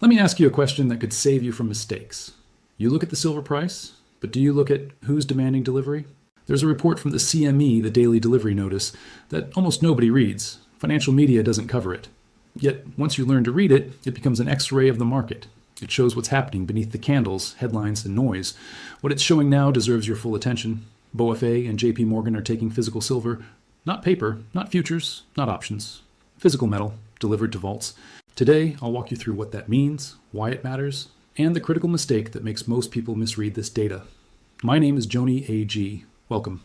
Let me ask you a question that could save you from mistakes. You look at the silver price, but do you look at who's demanding delivery? There's a report from the CME, the Daily Delivery Notice, that almost nobody reads. Financial media doesn't cover it. Yet, once you learn to read it, it becomes an X-ray of the market. It shows what's happening beneath the candles, headlines, and noise. What it's showing now deserves your full attention. BofA and JPMorgan are taking physical silver, not paper, not futures, not options. Physical metal, delivered to vaults. Today, I'll walk you through what that means, why it matters, and the critical mistake that makes most people misread this data. My name is Joni A.G. Welcome.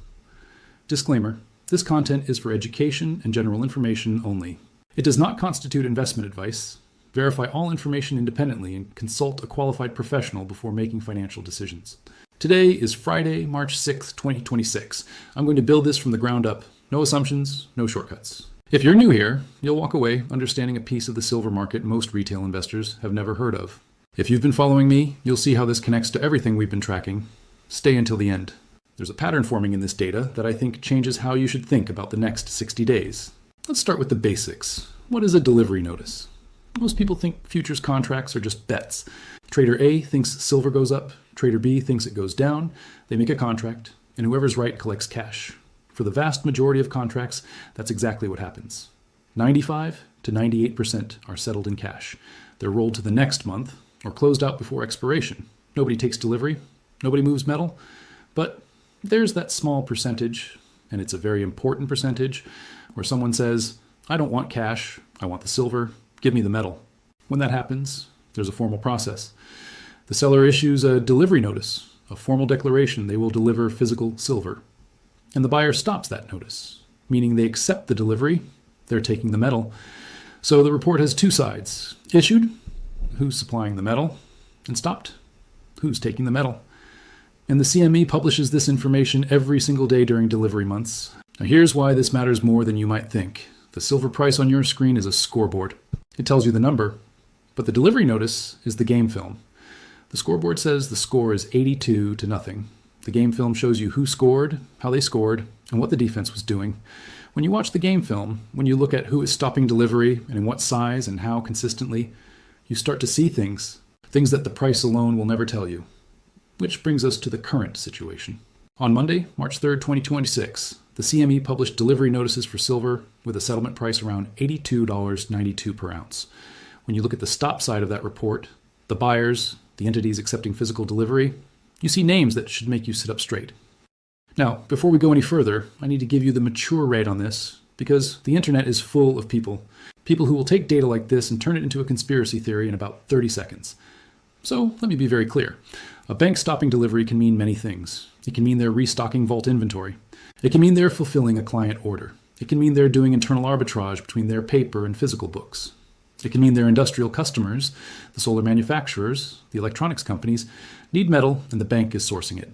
Disclaimer, this content is for education and general information only. It does not constitute investment advice. Verify all information independently and consult a qualified professional before making financial decisions. Today is Friday, March 6th, 2026. I'm going to build this from the ground up. No assumptions, no shortcuts. If you're new here, you'll walk away understanding a piece of the silver market most retail investors have never heard of. If you've been following me, you'll see how this connects to everything we've been tracking. Stay until the end. There's a pattern forming in this data that I think changes how you should think about the next 60 days. Let's start with the basics. What is a delivery notice? Most people think futures contracts are just bets. Trader A thinks silver goes up, Trader B thinks it goes down. They make a contract, and whoever's right collects cash. For the vast majority of contracts, that's exactly what happens. 95 to 98% are settled in cash. They're rolled to the next month or closed out before expiration. Nobody takes delivery, nobody moves metal, but there's that small percentage, and it's a very important percentage, where someone says, I don't want cash, I want the silver, give me the metal. When that happens, there's a formal process. The seller issues a delivery notice, a formal declaration they will deliver physical silver. And the buyer stops that notice, meaning they accept the delivery, they're taking the metal. So the report has two sides. Issued, who's supplying the metal, and stopped, who's taking the metal. And the CME publishes this information every single day during delivery months. Now here's why this matters more than you might think. The silver price on your screen is a scoreboard. It tells you the number, but the delivery notice is the game film. The scoreboard says the score is 82 to nothing. The game film shows you who scored, how they scored, and what the defense was doing. When you watch the game film, when you look at who is stopping delivery and in what size and how consistently, you start to see things that the price alone will never tell you. Which brings us to the current situation. On Monday, March 3rd, 2026, the CME published delivery notices for silver with a settlement price around $82.92 per ounce. When you look at the stop side of that report, the buyers, the entities accepting physical delivery, you see names that should make you sit up straight. Now, before we go any further, I need to give you the mature rate on this, because the internet is full of people who will take data like this and turn it into a conspiracy theory in about 30 seconds. So let me be very clear. A bank stopping delivery can mean many things. It can mean they're restocking vault inventory. It can mean they're fulfilling a client order. It can mean they're doing internal arbitrage between their paper and physical books. It can mean their industrial customers, the solar manufacturers, the electronics companies, need metal and the bank is sourcing it.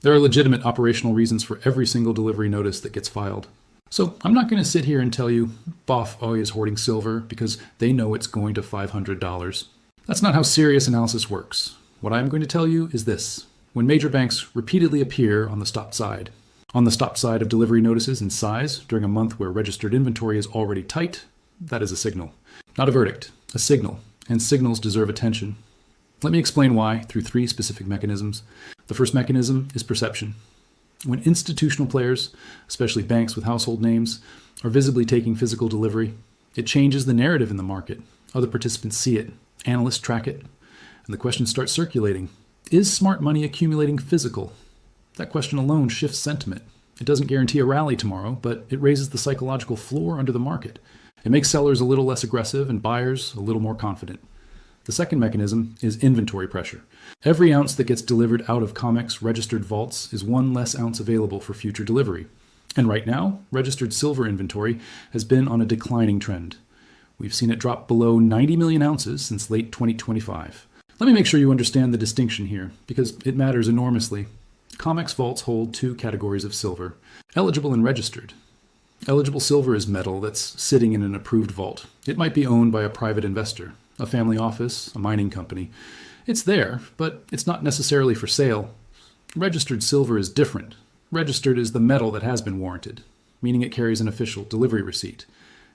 There are legitimate operational reasons for every single delivery notice that gets filed. So I'm not going to sit here and tell you BofA is hoarding silver because they know it's going to $500. That's not how serious analysis works. What I'm going to tell you is this. When major banks repeatedly appear on the stop side of delivery notices in size during a month where registered inventory is already tight, that is a signal. Not a verdict, a signal, and signals deserve attention. Let me explain why through three specific mechanisms. The first mechanism is perception. When institutional players, especially banks with household names, are visibly taking physical delivery, it changes the narrative in the market. Other participants see it, analysts track it, and the question starts circulating. Is smart money accumulating physical? That question alone shifts sentiment. It doesn't guarantee a rally tomorrow, but it raises the psychological floor under the market. It makes sellers a little less aggressive and buyers a little more confident. The second mechanism is inventory pressure. Every ounce that gets delivered out of COMEX registered vaults is one less ounce available for future delivery. And right now, registered silver inventory has been on a declining trend. We've seen it drop below 90 million ounces since late 2025. Let me make sure you understand the distinction here, because it matters enormously. COMEX vaults hold two categories of silver, eligible and registered. Eligible silver is metal that's sitting in an approved vault. It might be owned by a private investor, a family office, a mining company. It's there, but it's not necessarily for sale. Registered silver is different. Registered is the metal that has been warranted, meaning it carries an official delivery receipt,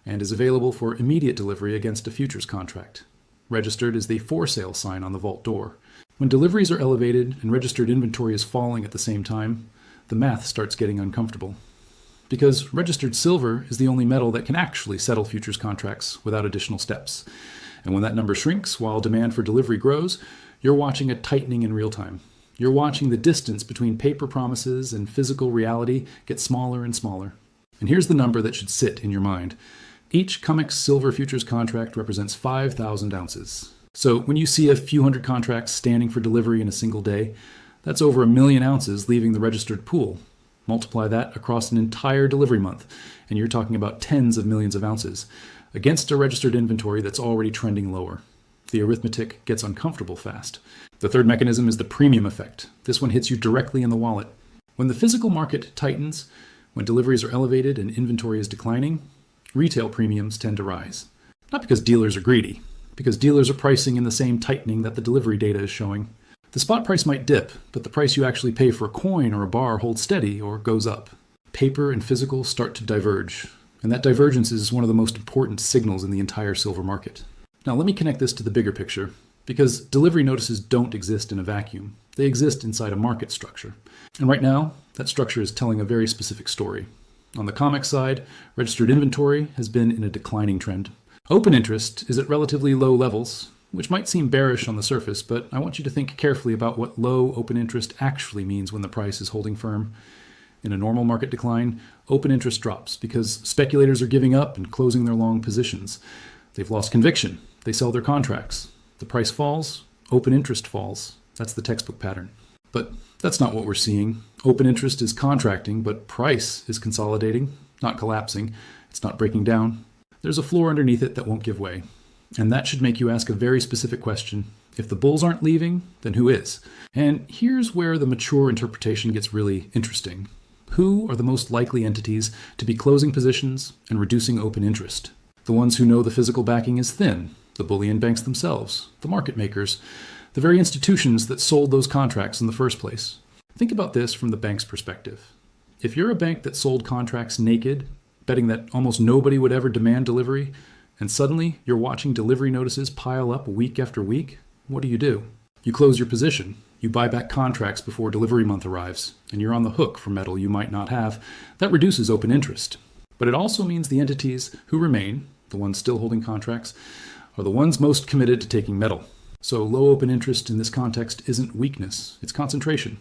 and is available for immediate delivery against a futures contract. Registered is the for sale sign on the vault door. When deliveries are elevated and registered inventory is falling at the same time, the math starts getting uncomfortable. Because registered silver is the only metal that can actually settle futures contracts without additional steps. And when that number shrinks while demand for delivery grows, you're watching a tightening in real time. You're watching the distance between paper promises and physical reality get smaller and smaller. And here's the number that should sit in your mind. Each COMEX silver futures contract represents 5,000 ounces. So when you see a few hundred contracts standing for delivery in a single day, that's over 1 million ounces leaving the registered pool. Multiply that across an entire delivery month, and you're talking about tens of millions of ounces against a registered inventory that's already trending lower. The arithmetic gets uncomfortable fast. The third mechanism is the premium effect. This one hits you directly in the wallet. When the physical market tightens, when deliveries are elevated and inventory is declining, retail premiums tend to rise. Not because dealers are greedy, because dealers are pricing in the same tightening that the delivery data is showing. The spot price might dip, but the price you actually pay for a coin or a bar holds steady or goes up. Paper and physical start to diverge, and that divergence is one of the most important signals in the entire silver market. Now let me connect this to the bigger picture, because delivery notices don't exist in a vacuum. They exist inside a market structure. And right now, that structure is telling a very specific story. On the COMEX side, registered inventory has been in a declining trend. Open interest is at relatively low levels, which might seem bearish on the surface, but I want you to think carefully about what low open interest actually means when the price is holding firm. In a normal market decline, open interest drops because speculators are giving up and closing their long positions. They've lost conviction. They sell their contracts. The price falls, open interest falls. That's the textbook pattern. But that's not what we're seeing. Open interest is contracting, but price is consolidating, not collapsing. It's not breaking down. There's a floor underneath it that won't give way. And that should make you ask a very specific question. If the bulls aren't leaving, then who is? And here's where the mature interpretation gets really interesting. Who are the most likely entities to be closing positions and reducing open interest? The ones who know the physical backing is thin, the bullion banks themselves, the market makers, the very institutions that sold those contracts in the first place. Think about this from the bank's perspective. If you're a bank that sold contracts naked, betting that almost nobody would ever demand delivery, and suddenly you're watching delivery notices pile up week after week, what do? You close your position. You buy back contracts before delivery month arrives, and you're on the hook for metal you might not have. That reduces open interest. But it also means the entities who remain, the ones still holding contracts, are the ones most committed to taking metal. So low open interest in this context isn't weakness, it's concentration.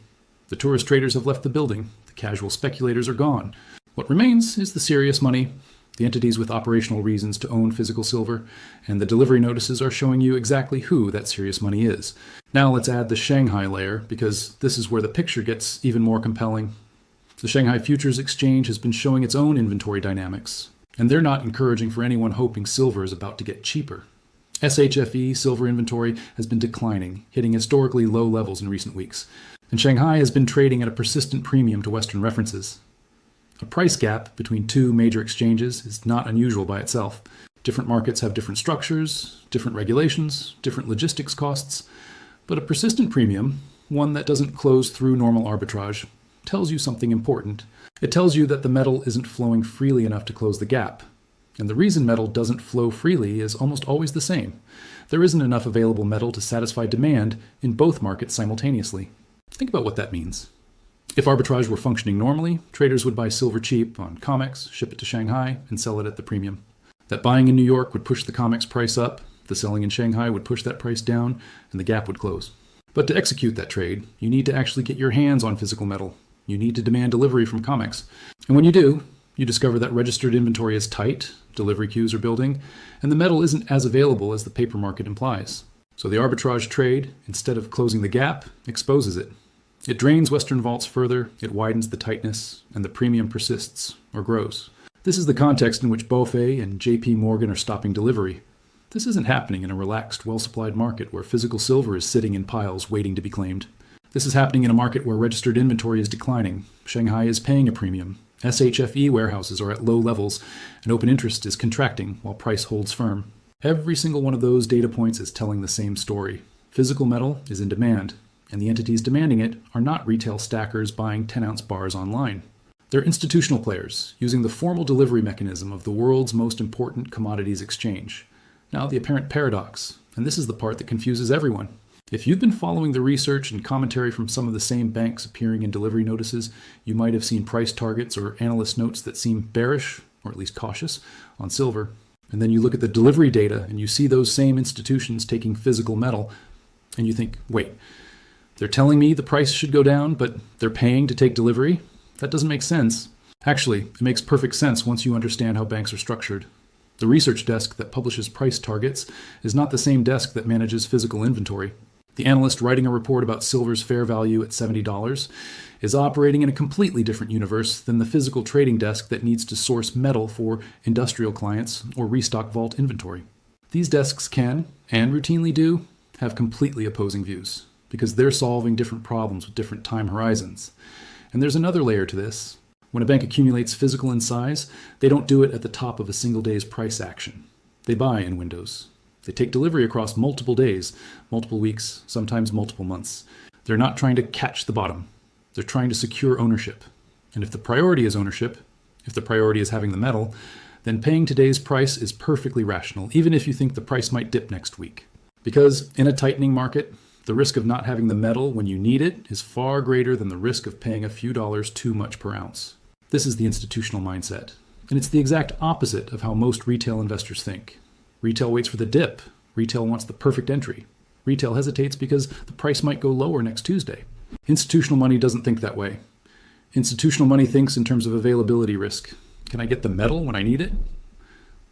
The tourist traders have left the building. The casual speculators are gone. What remains is the serious money, the entities with operational reasons to own physical silver, and the delivery notices are showing you exactly who that serious money is. Now let's add the Shanghai layer, because this is where the picture gets even more compelling. The Shanghai Futures Exchange has been showing its own inventory dynamics, and they're not encouraging for anyone hoping silver is about to get cheaper. SHFE silver inventory has been declining, hitting historically low levels in recent weeks, and Shanghai has been trading at a persistent premium to Western references. A price gap between two major exchanges is not unusual by itself. Different markets have different structures, different regulations, different logistics costs, but a persistent premium, one that doesn't close through normal arbitrage, tells you something important. It tells you that the metal isn't flowing freely enough to close the gap. And the reason metal doesn't flow freely is almost always the same. There isn't enough available metal to satisfy demand in both markets simultaneously. Think about what that means. If arbitrage were functioning normally, traders would buy silver cheap on COMEX, ship it to Shanghai, and sell it at the premium. That buying in New York would push the COMEX price up, the selling in Shanghai would push that price down, and the gap would close. But to execute that trade, you need to actually get your hands on physical metal. You need to demand delivery from COMEX. And when you do, you discover that registered inventory is tight, delivery queues are building, and the metal isn't as available as the paper market implies. So the arbitrage trade, instead of closing the gap, exposes it. It drains Western vaults further, it widens the tightness, and the premium persists or grows. This is the context in which BofA and JPMorgan are stopping delivery. This isn't happening in a relaxed, well-supplied market where physical silver is sitting in piles waiting to be claimed. This is happening in a market where registered inventory is declining. Shanghai is paying a premium. SHFE warehouses are at low levels, and open interest is contracting while price holds firm. Every single one of those data points is telling the same story. Physical metal is in demand, and the entities demanding it are not retail stackers buying 10-ounce bars online. They're institutional players using the formal delivery mechanism of the world's most important commodities exchange. Now the apparent paradox. And this is the part that confuses everyone. If you've been following the research and commentary from some of the same banks appearing in delivery notices, you might have seen price targets or analyst notes that seem bearish, or at least cautious, on silver. And then you look at the delivery data and you see those same institutions taking physical metal, and you think, wait, they're telling me the price should go down, but they're paying to take delivery? That doesn't make sense. Actually, it makes perfect sense once you understand how banks are structured. The research desk that publishes price targets is not the same desk that manages physical inventory. The analyst writing a report about silver's fair value at $70 is operating in a completely different universe than the physical trading desk that needs to source metal for industrial clients or restock vault inventory. These desks can, and routinely do, have completely opposing views because they're solving different problems with different time horizons. And there's another layer to this. When a bank accumulates physical in size, they don't do it at the top of a single day's price action. They buy in windows. They take delivery across multiple days, multiple weeks, sometimes multiple months. They're not trying to catch the bottom. They're trying to secure ownership. And if the priority is ownership, if the priority is having the metal, then paying today's price is perfectly rational, even if you think the price might dip next week. Because in a tightening market, the risk of not having the metal when you need it is far greater than the risk of paying a few dollars too much per ounce. This is the institutional mindset. And it's the exact opposite of how most retail investors think. Retail waits for the dip. Retail wants the perfect entry. Retail hesitates because the price might go lower next Tuesday. Institutional money doesn't think that way. Institutional money thinks in terms of availability risk. Can I get the metal when I need it?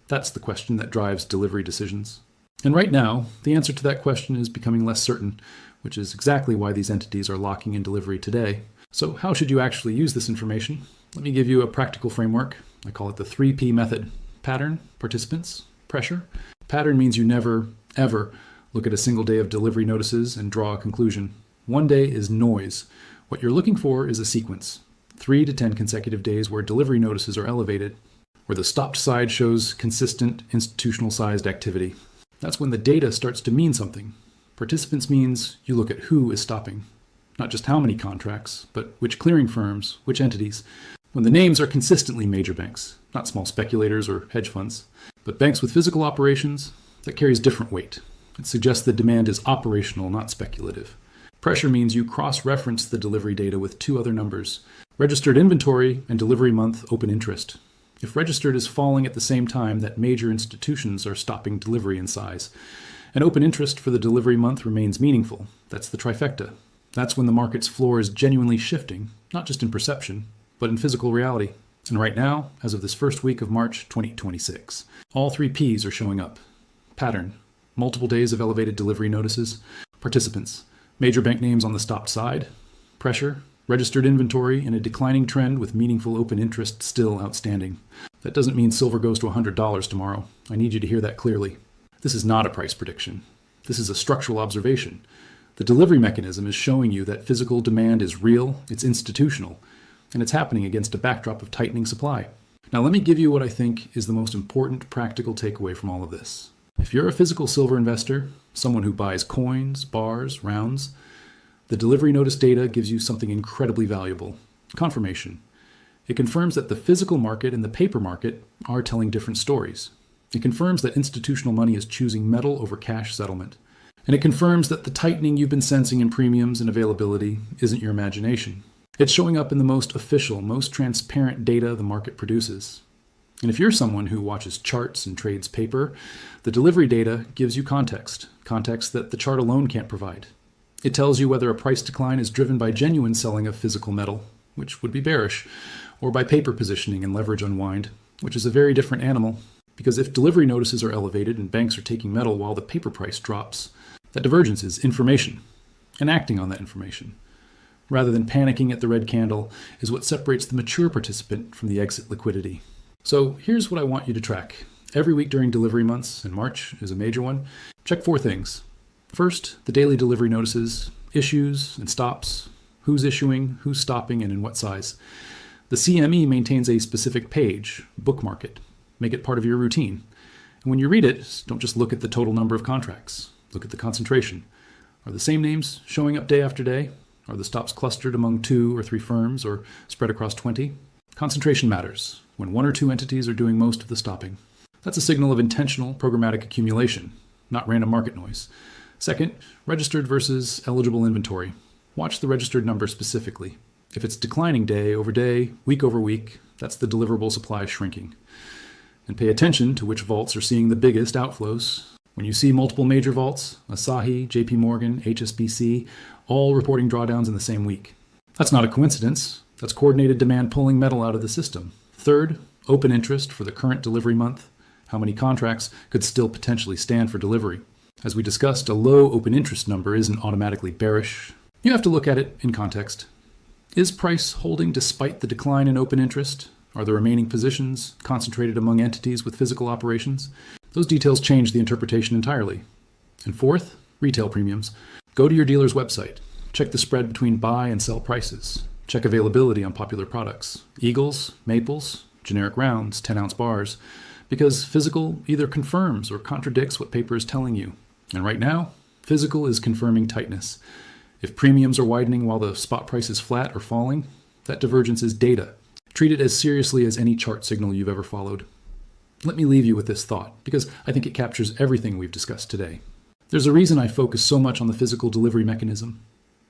That's the question that drives delivery decisions. And right now, the answer to that question is becoming less certain, which is exactly why these entities are locking in delivery today. So how should you actually use this information? Let me give you a practical framework. I call it the 3P method. Pattern, participants, pressure. Pattern means you never, ever look at a single day of delivery notices and draw a conclusion. One day is noise. What you're looking for is a sequence. 3 to 10 consecutive days where delivery notices are elevated, where the stopped side shows consistent institutional-sized activity. That's when the data starts to mean something. Participants means you look at who is stopping. Not just how many contracts, but which clearing firms, which entities. When the names are consistently major banks, not small speculators or hedge funds, but banks with physical operations, that carries different weight. It suggests the demand is operational, not speculative. Pressure means you cross-reference the delivery data with two other numbers, registered inventory and delivery month open interest. If registered is falling at the same time that major institutions are stopping delivery in size, and open interest for the delivery month remains meaningful, that's the trifecta. That's when the market's floor is genuinely shifting, not just in perception, but in physical reality. And right now, as of this first week of March 2026, all 3 Ps are showing up. Pattern, multiple days of elevated delivery notices. Participants, major bank names on the stopped side. Pressure, registered inventory in a declining trend with meaningful open interest still outstanding. That doesn't mean silver goes to $100 tomorrow. I need you to hear that clearly. This is not a price prediction. This is a structural observation. The delivery mechanism is showing you that physical demand is real, it's institutional, and it's happening against a backdrop of tightening supply. Now let me give you what I think is the most important practical takeaway from all of this. If you're a physical silver investor, someone who buys coins, bars, rounds, the delivery notice data gives you something incredibly valuable: confirmation. It confirms that the physical market and the paper market are telling different stories. It confirms that institutional money is choosing metal over cash settlement. And it confirms that the tightening you've been sensing in premiums and availability isn't your imagination. It's showing up in the most official, most transparent data the market produces. And if you're someone who watches charts and trades paper, the delivery data gives you context that the chart alone can't provide. It tells you whether a price decline is driven by genuine selling of physical metal, which would be bearish, or by paper positioning and leverage unwind, which is a very different animal. Because if delivery notices are elevated and banks are taking metal while the paper price drops, that divergence is information, and acting on that information, rather than panicking at the red candle, is what separates the mature participant from the exit liquidity. So here's what I want you to track. Every week during delivery months, and March is a major one, check 4 things. First, the daily delivery notices, issues and stops, who's issuing, who's stopping, and in what size. The CME maintains a specific page, bookmark it, make it part of your routine. And when you read it, don't just look at the total number of contracts. Look at the concentration. Are the same names showing up day after day? Are the stops clustered among 2 or 3 firms or spread across 20? Concentration matters when 1 or 2 entities are doing most of the stopping. That's a signal of intentional programmatic accumulation. not random market noise. Second, registered versus eligible inventory. Watch the registered number specifically. If it's declining day over day, week over week, that's the deliverable supply shrinking. And pay attention to which vaults are seeing the biggest outflows. When you see multiple major vaults, Asahi, JPMorgan, HSBC, all reporting drawdowns in the same week. That's not a coincidence. That's coordinated demand pulling metal out of the system. Third, open interest for the current delivery month. How many contracts could still potentially stand for delivery? As we discussed, a low open interest number isn't automatically bearish. You have to look at it in context. Is price holding despite the decline in open interest? Are the remaining positions concentrated among entities with physical operations? Those details change the interpretation entirely. And fourth, retail premiums. Go to your dealer's website. Check the spread between buy and sell prices. Check availability on popular products. Eagles, maples, generic rounds, 10-ounce bars. Because physical either confirms or contradicts what paper is telling you. And right now, physical is confirming tightness. If premiums are widening while the spot price is flat or falling, that divergence is data. Treat it as seriously as any chart signal you've ever followed. Let me leave you with this thought, because I think it captures everything we've discussed today. There's a reason I focus so much on the physical delivery mechanism.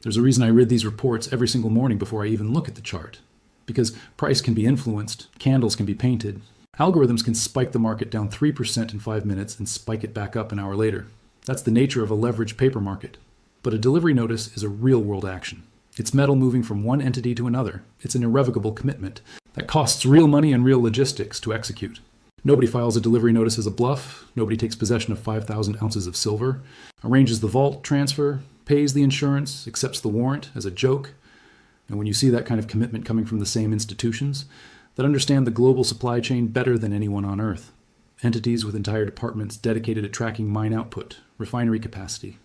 There's a reason I read these reports every single morning before I even look at the chart. Because price can be influenced, candles can be painted, algorithms can spike the market down 3% in 5 minutes and spike it back up an hour later. That's the nature of a leveraged paper market. But a delivery notice is a real-world action. It's metal moving from one entity to another. It's an irrevocable commitment that costs real money and real logistics to execute. Nobody files a delivery notice as a bluff. Nobody takes possession of 5,000 ounces of silver, arranges the vault transfer, pays the insurance, accepts the warrant as a joke. And when you see that kind of commitment coming from the same institutions that understand the global supply chain better than anyone on Earth, entities with entire departments dedicated to tracking mine output, refinery capacity,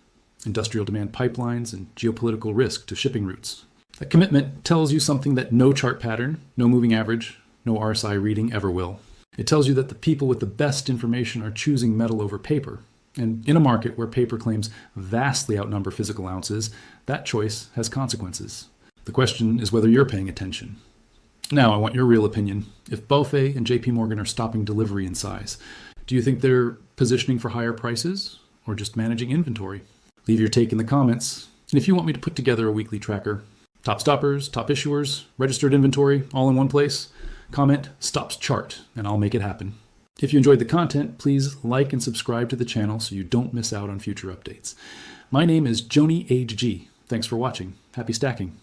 industrial demand pipelines, and geopolitical risk to shipping routes. That commitment tells you something that no chart pattern, no moving average, no RSI reading ever will. It tells you that the people with the best information are choosing metal over paper. And in a market where paper claims vastly outnumber physical ounces, that choice has consequences. The question is whether you're paying attention. Now, I want your real opinion. If BofA and JPMorgan are stopping delivery in size, do you think they're positioning for higher prices or just managing inventory? Leave your take in the comments. And if you want me to put together a weekly tracker, top stoppers, top issuers, registered inventory, all in one place, comment stops chart and I'll make it happen. If you enjoyed the content, please like and subscribe to the channel so you don't miss out on future updates. My name is Joni Age G. Thanks for watching. Happy stacking.